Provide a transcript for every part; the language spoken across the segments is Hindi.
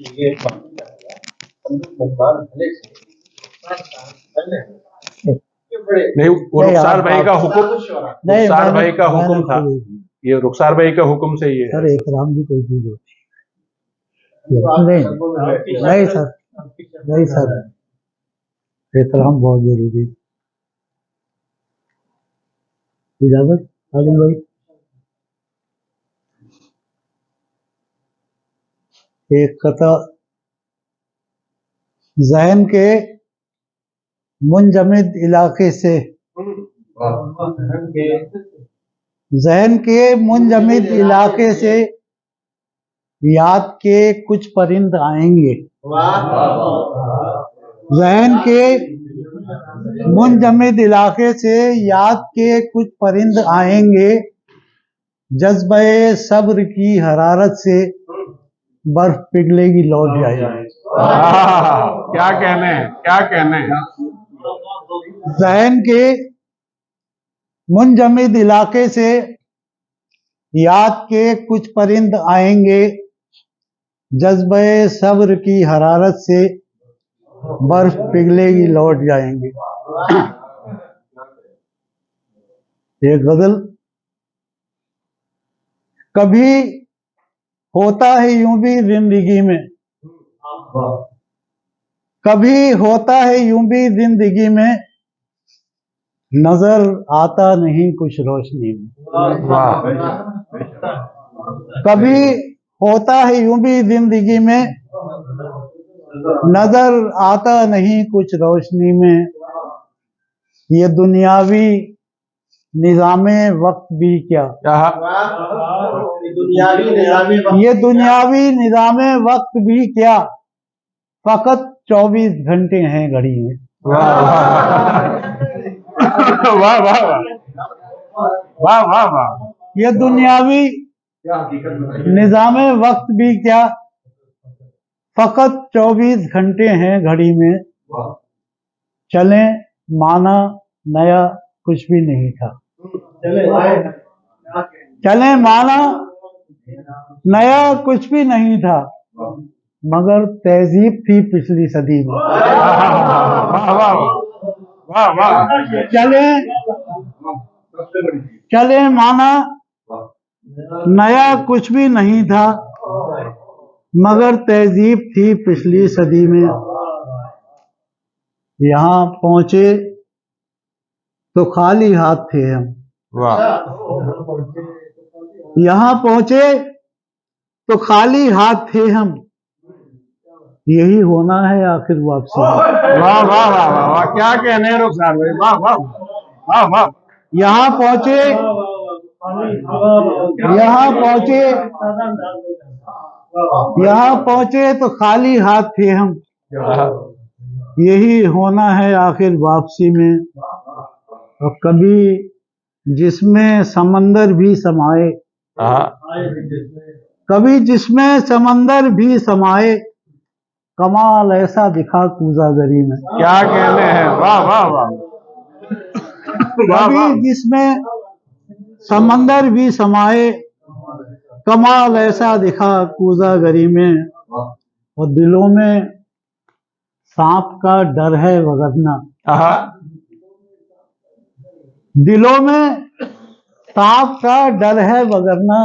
ये मालूम रहेगा हम लोग मुकबाल भले से नहीं, वो रुखसार भाई का हुक्म, रुखसार भाई का हुक्म था, ये रुखसार भाई का हुक्म से ये सर एहतराम भी कोई चीज होती है। नहीं सर, नहीं सर, एहतराम बहुत जरूरी है। इजाजत आदिल भाई। एक कथा ज़हन के मुंजमिद इलाके से, ज़हन के मुंजमिद इलाके से याद के कुछ परिंद आएंगे। ज़हन के मुंजमिद इलाके से याद के कुछ परिंद आएंगे, जज्बे सब्र की हरारत से बर्फ पिघलेगी लौट जाएगी। क्या कहने हैं, क्या कहने हैं। ज़हन के मुंजमिद इलाके से याद के कुछ परिंद आएंगे, जज्बे सब्र की हरारत से बर्फ पिघलेगी लौट जाएंगे। एक गजल। कभी होता है यूं भी जिंदगी में, कभी होता है यूं भी जिंदगी में, नजर आता नहीं कुछ रोशनी में। कभी होता है यूं भी जिंदगी में, नजर आता नहीं कुछ रोशनी में। ये दुनियावी निज़ामे वक्त भी क्या, ये दुनियावी निज़ामे वक्त भी क्या, फकत 24 घंटे हैं घड़ी में। वाह वाह वाह वाह वाह। ये दुनियावी निज़ामे वक्त भी क्या, फकत 24 घंटे हैं घड़ी में। चलें माना नया कुछ भी नहीं था, चलें माना नया कुछ भी नहीं था, मगर तहजीब थी पिछली सदी में। चले माना नया कुछ भी नहीं था, मगर तहजीब थी पिछली सदी में। यहाँ पहुंचे तो खाली हाथ थे हम, यहाँ पहुंचे तो खाली हाथ थे हम, यही होना है आखिर वापसी। वाह वाह वाह वाह, क्या कहने हैं रुखसार भाई, वाह वाह वाह वाह। यहाँ पहुंचे, यहाँ पहुंचे, यहाँ पहुंचे तो खाली हाथ थे हम, यही होना है आखिर वापसी में। और कभी जिसमें समंदर भी समाए, कभी जिसमें समंदर भी समाए, कमाल ऐसा दिखा कूज़ागरी में। क्या कहने हैं, वाह वाह वाह। कभी जिसमें समंदर भी समाए, कमाल ऐसा दिखा कूज़ागरी में। और दिलों में सांप का डर है वगरना, दिलों में सांप का डर है वगरना,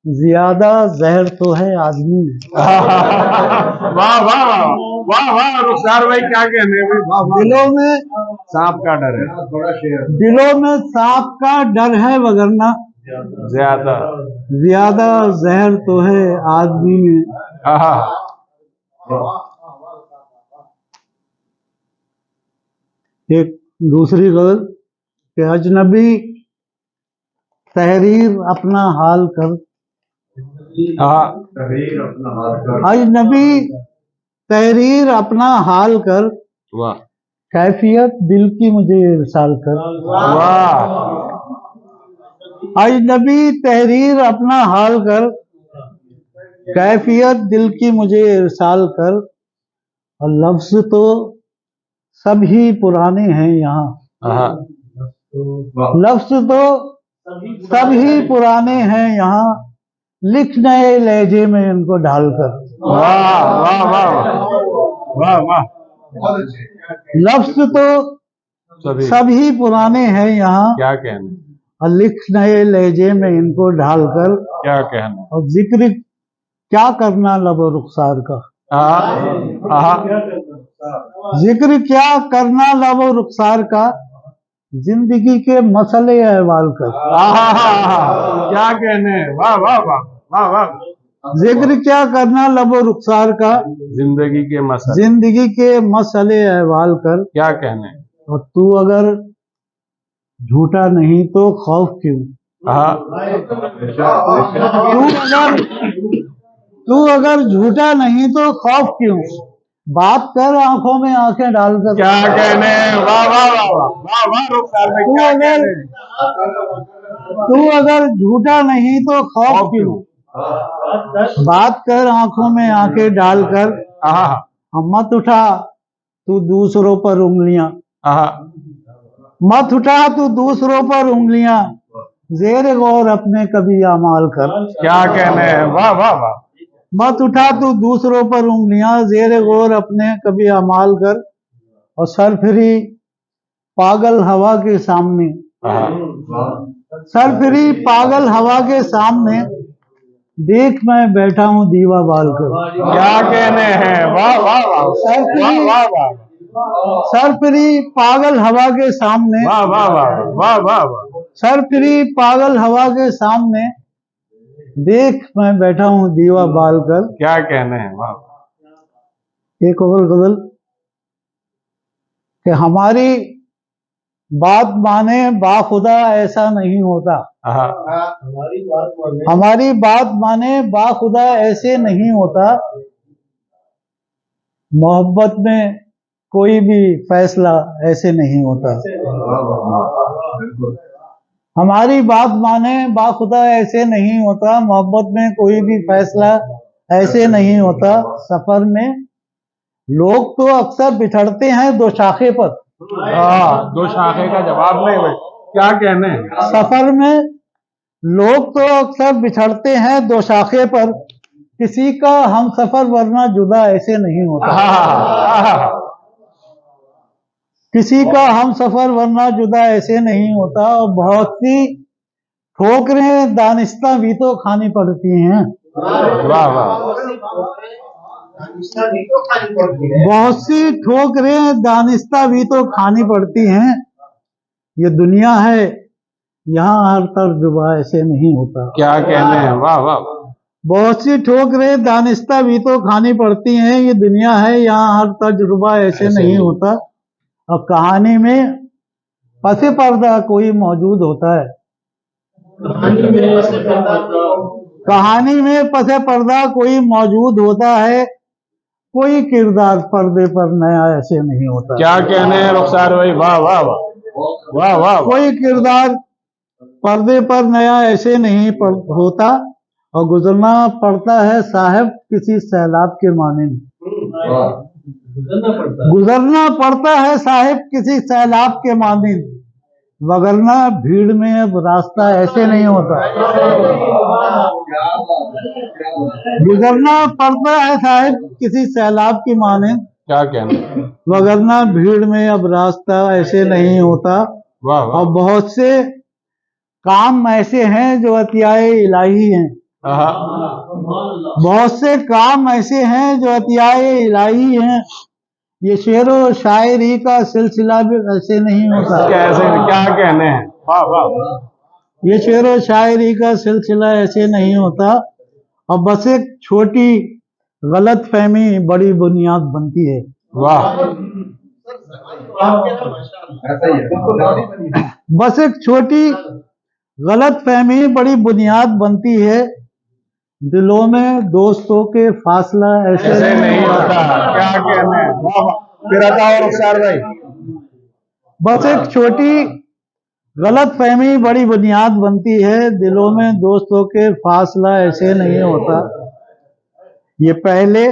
ज्यादा जहर तो है आदमी में। वाह वाह वाह वाह रुखसार भाई, क्या कहने हैं भाई। दिलों में सांप का डर है, दिलों में सांप का डर है वगरना, ज्यादा ज्यादा जहर तो है आदमी में। एक दूसरी गजल कि अजनबी तहरीर अपना हाल कर, अजनबी तहरीर अपना हाल कर, वाह। कैफियत दिल की मुझे इरसाल कर। वाह। अजनबी तहरीर अपना हाल कर, कैफियत दिल की मुझे इरसाल कर। और लफ्ज तो सब ही पुराने हैं यहाँ, लफ्ज तो सब ही पुराने हैं यहाँ, लिख नए लहजे में इनको ढालकर। वाह वाह वाह वाह वाह। बहुत अच्छे। लफ्ज तो सभी पुराने हैं यहाँ, क्या कहने, और लिख नए लहजे में इनको ढालकर। क्या कहने। और जिक्र क्या करना लब रुखसार का, जिक्र क्या करना लब रुखसार का, जिंदगी के मसले अहवाल का। क्या कहने, वाह वाह वाह वाह वाह। जिक्र क्या करना लब रुखसार का, जिंदगी के मसले, जिंदगी के मसले अहवाल कर। क्या कहने। और तू अगर झूठा नहीं तो खौफ क्यों, तू अगर झूठा नहीं तो खौफ क्यों, बात कर आंखों में आंखें डालकर। क्या कहने, वाह वाह वाह वाह वाह रुखसार भाई, क्या कहने। तू अगर झूठा नहीं तो खौफ क्यों, बात कर आंखों में आंखें डालकर। मत उठा तू दूसरों पर उंगलियां, मत उठा तू दूसरों पर उंगलियां, जेर गौर अपने कभी अमाल कर। क्या कहने, वाह वाह वाह। मत उठा तू दूसरों पर उंगलियां, जेर गौर अपने कभी अमाल कर। और सरफरी पागल हवा के सामने, सरफरी पागल हवा के सामने, देख मैं बैठा हूँ दीवा बाल कर। क्या कहने हैं, वाह वाह वाह वाह वाह। सरफरी पागल हवा के सामने, वाह वाह वाह वाह वाह वाह। सरफरी पागल हवा के सामने, देख मैं बैठा हूँ दीवा बाल कर। क्या कहने हैं, वाह। एक और गजल कि हमारी बात माने बाखुदा ऐसा नहीं होता, हमारी बात माने बाखुदा ऐसे नहीं होता, मोहब्बत में कोई भी फैसला ऐसे नहीं होता। हमारी बात माने बाखुदा ऐसे नहीं होता, मोहब्बत में कोई भी फैसला ऐसे नहीं होता। सफर में लोग तो अक्सर बिछड़ते हैं दो शाखे पर। दो शाखे का जवाब नहीं भाई, क्या कहने। सफर में लोग तो अक्सर बिछड़ते हैं दो शाखे पर, किसी का हम सफर वरना जुदा ऐसे नहीं होता। किसी का हम सफर वरना जुदा ऐसे नहीं होता। और बहुत सी ठोकरें दानिस्ता भी तो खानी पड़ती हैं। वाह वाह। बहुत सी ठोकरें दानिस्ता भी तो खानी पड़ती हैं, ये दुनिया है यहाँ हर तजुर्बा ऐसे नहीं होता। क्या कहने हैं, वाह वाह। बहुत सी ठोकरें दानिस्ता भी तो खानी पड़ती हैं, ये दुनिया है यहाँ हर तजुर्बा ऐसे नहीं होता। और कहानी में पसे पर्दा कोई मौजूद होता है, कहानी में पसे पर्दा कोई मौजूद होता है, कोई किरदार पर्दे पर नया ऐसे नहीं होता। क्या कहने हैं रुखसार भाई, वाह वाह वाह वाह वाह। कोई किरदार पर्दे पर नया ऐसे नहीं होता। और गुजरना पड़ता है साहब किसी सैलाब के माने में, गुजरना पड़ता है साहिब किसी सैलाब के मानिंद, वगरना भीड़ में अब रास्ता ऐसे नहीं होता। गुजरना पड़ता है साहिब किसी सैलाब की मानिंद, क्या कहना, वगरना भीड़ में अब रास्ता ऐसे नहीं होता। वाह वाह। और बहुत से काम ऐसे हैं जो अतियाए इलाही हैं, बहुत से काम ऐसे हैं जो अतियाए इलाही हैं, ये शेर व शायरी का सिलसिला भी ऐसे नहीं होता। कैसे, क्या कहने हैं, वाह वाह। ये शेर व शायरी का सिलसिला ऐसे नहीं होता। और बस एक छोटी गलत फहमी बड़ी बुनियाद बनती है। वाह। बस एक छोटी गलत फहमी बड़ी बुनियाद बनती है, दिलों में दोस्तों के फासला ऐसे नहीं होता। क्या कहने हैं, वाह वाह। फिर बताओ रुखसार भाई। बस एक छोटी गलत फहमी बड़ी बुनियाद बनती है, दिलों में दोस्तों के फासला ऐसे नहीं होता। ये पहले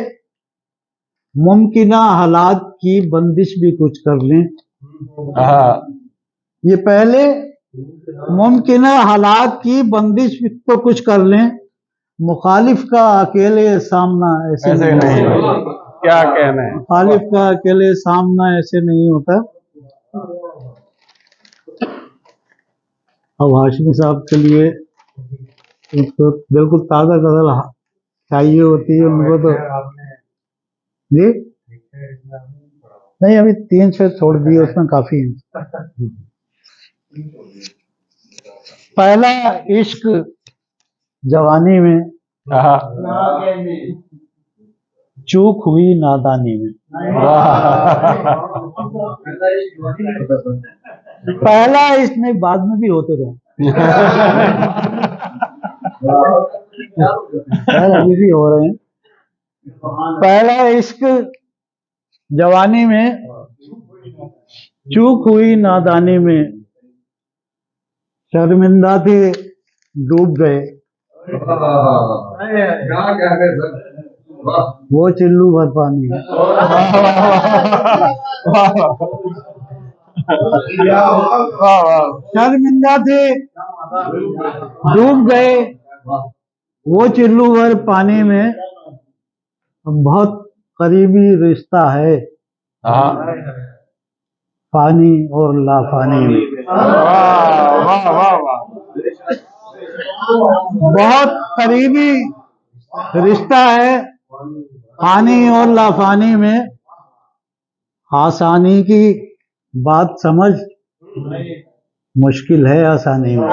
मुमकिना हालात की बंदिश भी कुछ कर लें, ये पहले मुमकिना हालात की बंदिश तो कुछ कर लें, मुखालिफ का अकेले सामना ऐसे ऐसे नहीं होता। क्या कहना है। मुखालिफ का अकेले सामना ऐसे नहीं होता। अब हाशमी साहब के लिए तो बिल्कुल ताज़ा गजल चाहिए होती है उनको तो जी नहीं, अभी 3 से छोड़ दिए, उसमें काफी है। पहला इश्क जवानी में, चूक हुई नादानी में। पहला इश्क नहीं, बाद में भी होते रहे। अभी भी हो रहे हैं। पहला इश्क जवानी में, चूक हुई नादानी में, शर्मिंदा थे डूब गए, वो चिल्लू भर पानी में। शर्मिंदा थे डूब गए, वो चिल्लू भर पानी में, बहुत करीबी रिश्ता है पानी और लाफानी में। बहुत करीबी रिश्ता है पानी और लाफानी में, आसानी की बात समझ मुश्किल है आसानी में।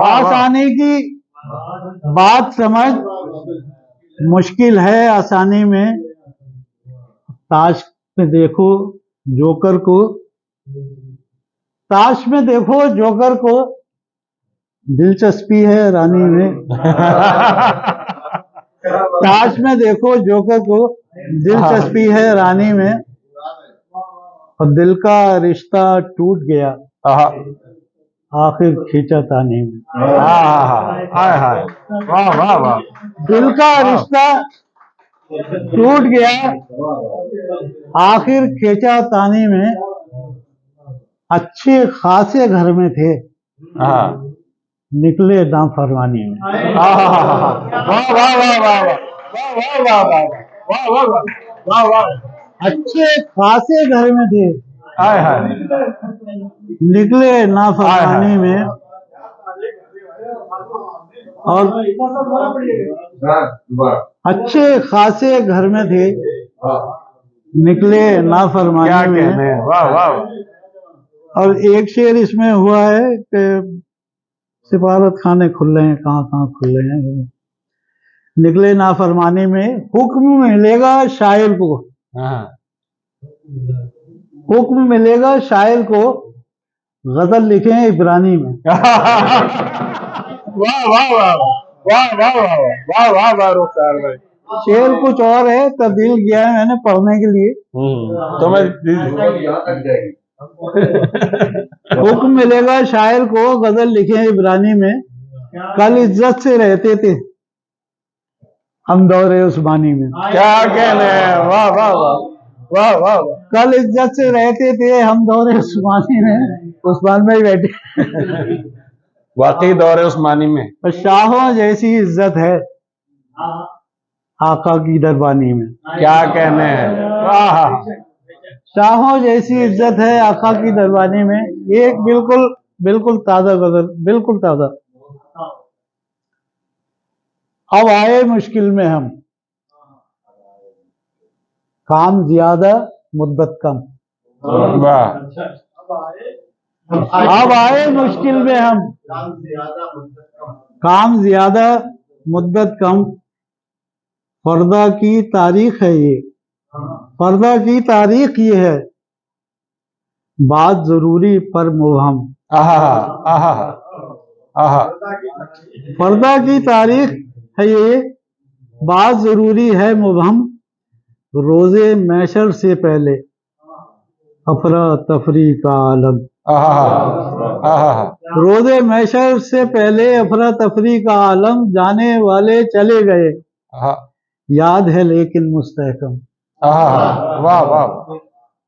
आसानी की बात समझ मुश्किल है आसानी में। ताश में देखो जोकर को, ताश में देखो जोकर को, दिलचस्पी है रानी में। ताश में देखो जोकर को, दिलचस्पी है रानी में, और दिल का रिश्ता टूट गया आखिर खींचा तानी में। दिल का रिश्ता टूट गया आखिर खींचा तानी में, अच्छे खासे घर में थे निकले नाफरमानी में। अच्छे खासे घर में थे निकले नाफरमानी में, और अच्छे खासे घर में थे निकले नाफरमानी में। और एक शेर इसमें हुआ है कि सिफारत खाने खुले हैं, कहाँ खुले हैं, निकले नाफरमानी में। हुक्म मिलेगा शायर को, हुक्म मिलेगा शायर को, गजल लिखे हैं इब्रानी में। वाह वाह वाह वाह वाह वाह वाह वाह रुखसार भाई। शेर कुछ और है, तब्दील किया है मैंने पढ़ने के लिए। तो मैं हुक्म मिलेगा शायर को, गजल लिखे हैं इब्रानी में, कल इज्जत से रहते थे हम दौरे उस्मानी में। क्या कहने हैं। वाह वाह वाह वाह वाह। कल इज्जत से रहते थे हम दौरे उस्मानी में, उस्मान में ही बैठे। वाकई दौरे उस्मानी में शाहों जैसी इज्जत है आका की दरबानी में। क्या कहने हैं। वाह। शाहों जैसी इज्जत है आका की दरबानी में। एक बिल्कुल ताजा गजल, बिल्कुल ताजा। अब आए मुश्किल में हम, काम ज्यादा मुद्दत कम। वाह। अब आए मुश्किल में हम, काम ज्यादा मुद्दत कम, पर्दा की तारीख है ये, पर्दा की तारीख ये है, बात जरूरी पर मुबहम। पर्दा की तारीख है ये, बात जरूरी है मुबहम, रोजे मैशर से पहले अफरा तफरी का आलम। रोजे मैशर से पहले अफरा तफरी का आलम, जाने वाले चले गए याद है लेकिन मुस्तहकम। वाह वाह।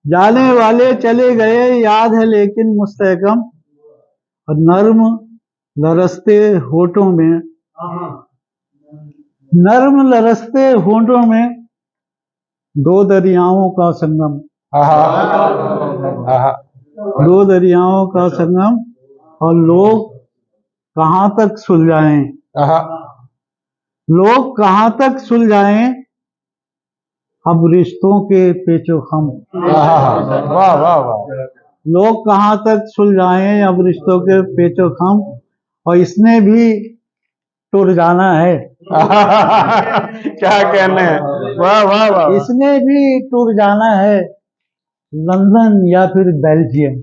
जाने वाले चले गए याद है लेकिन मुस्तहकम, और नर्म लरसते होठों में, नर्म लरसते होठों में दो दरियाओं का संगम, दो दरियाओं का संगम, और लोग कहाँ तक सुलझाएं, लोग कहाँ तक सुलझाएं अब रिश्तों के पेचोखम। वाह वाह वाह। लोग कहाँ तक सुलझाएं अब रिश्तों के पेचोखम, और इसने भी टूट जाना है। क्या कहने हैं, वाह वाह वाह। इसने भी टूट जाना है, लंदन या फिर बेल्जियम।